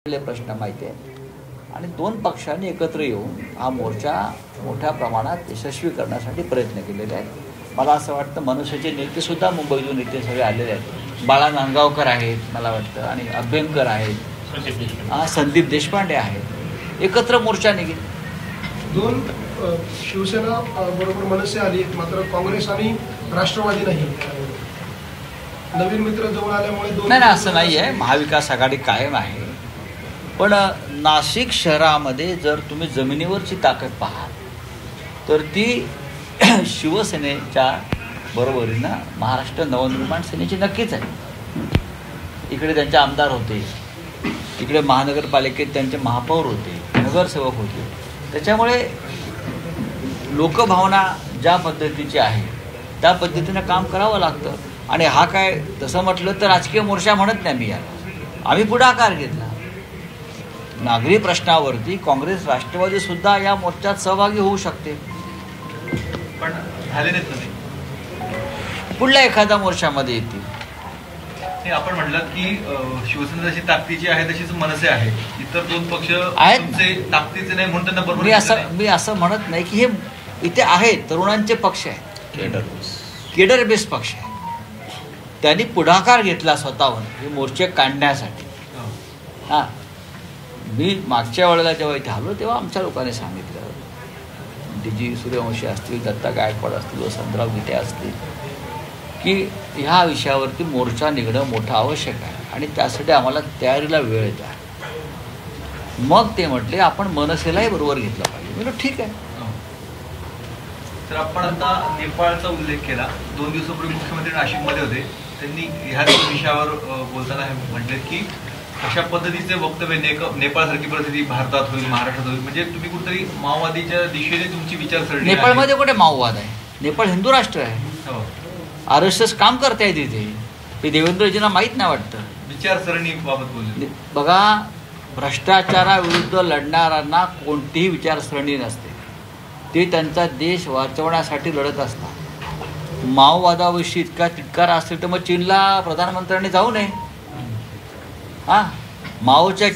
प्रश्न माहिती आहे आणि दोन पक्षांनी एकत्र येऊन हा मोर्चा मोठ्या प्रमाणात यशस्वी करण्यासाठी प्रयत्न केलेले आहेत. मला असं वाटतं मनसेचे नेतेसुद्धा मुंबईतून नेते सगळे आलेले आहेत. बाळा नांदगावकर आहेत मला वाटतं आणि अभ्यंकर आहेत, संदीप देशपांडे आहेत. एकत्र मोर्चा निघेल. दोन शिवसेना बरोबर मनसे आली, मात्र काँग्रेस आणि राष्ट्रवादी नाही. नवीन मित्र जवळ आल्यामुळे नाही असं नाही आहे. महाविकास आघाडी कायम आहे. पण नाशिक शहरामध्ये जर तुम्ही जमिनीवरची ताकद पाहाल तर ती शिवसेनेच्या बरोबरीनं महाराष्ट्र नवनिर्माण सेनेची नक्कीच आहे. इकडे त्यांचे आमदार होते, इकडे महानगरपालिकेत त्यांचे महापौर होते, नगरसेवक होते. त्याच्यामुळे लोकभावना ज्या पद्धतीची आहे त्या पद्धतीनं काम करावं लागतं. आणि हा काय तसं म्हटलं तर राजकीय मोर्चा म्हणत नाही मी याला. आम्ही पुढाकार घेतला. नागरी प्रश्नावरती काँग्रेस राष्ट्रवादी सुद्धा या मोर्चात सहभागी होऊ शकते. पण झाले नाहीत. पुढल्या एखाद्या मोर्चामध्ये येतील. हे आपण म्हटलं की शिवसेना जशी ताकदीची आहे तशीच मनसे आहे. इतर दोन पक्ष आहेत ताकदीचे नाही म्हणून त्यांना बरोबर मी असं म्हणत नाही की हे इथे आहेत. तरुणांचे पक्ष आहेत, केडर बेस पक्ष आहे. त्यांनी पुढाकार घेतला स्वतःहून हे मोर्चे काढण्यासाठी. हां, मी मागच्या वेळेला जेव्हा इथे आलो तेव्हा आमच्या लोकांनी सांगितलं, डी सूर्यवंशी असतील, दत्ता गायकवाड असतील, वसंतराव गीते असतील, की ह्या विषयावरती मोर्चा निघणं मोठं आवश्यक आहे आणि त्यासाठी आम्हाला तयारीला वेळ येत आहे. मग ते म्हटले आपण मनसेलाही बरोबर घेतलं पाहिजे. म्हणजे ठीक आहे. तर आपण आता नेपाळचा उल्लेख केला. 2 दिवसापूर्वी मुख्यमंत्री नाशिकमध्ये होते. त्यांनी ह्याच विषयावर बोलताना म्हटले की अशा पद्धतीचे वक्तव्य नेपाळसारखी परिस्थिती भारतात होईल, महाराष्ट्रात होईल. म्हणजे तुम्ही कुठेतरी माओवादीच्या दिशेने तुमची विचारसरणी. नेपाळमध्ये कुठे माओवाद आहे? नेपाळ हिंदू राष्ट्र आहे. RSS काम करता येते तिथे. ते देवेंद्रजींना माहीत नाही वाटतं. विचारसरणी बाबत बोलले. बघा, भ्रष्टाचाराविरुद्ध लढणाऱ्यांना कोणतीही विचारसरणी नसते. ते त्यांचा देश वाचवण्यासाठी लढत असतात. माओवादाविषयी इतका तिटकार असेल तर मग चीनला प्रधानमंत्र्यांनी जाऊ नये. हां, माओच्या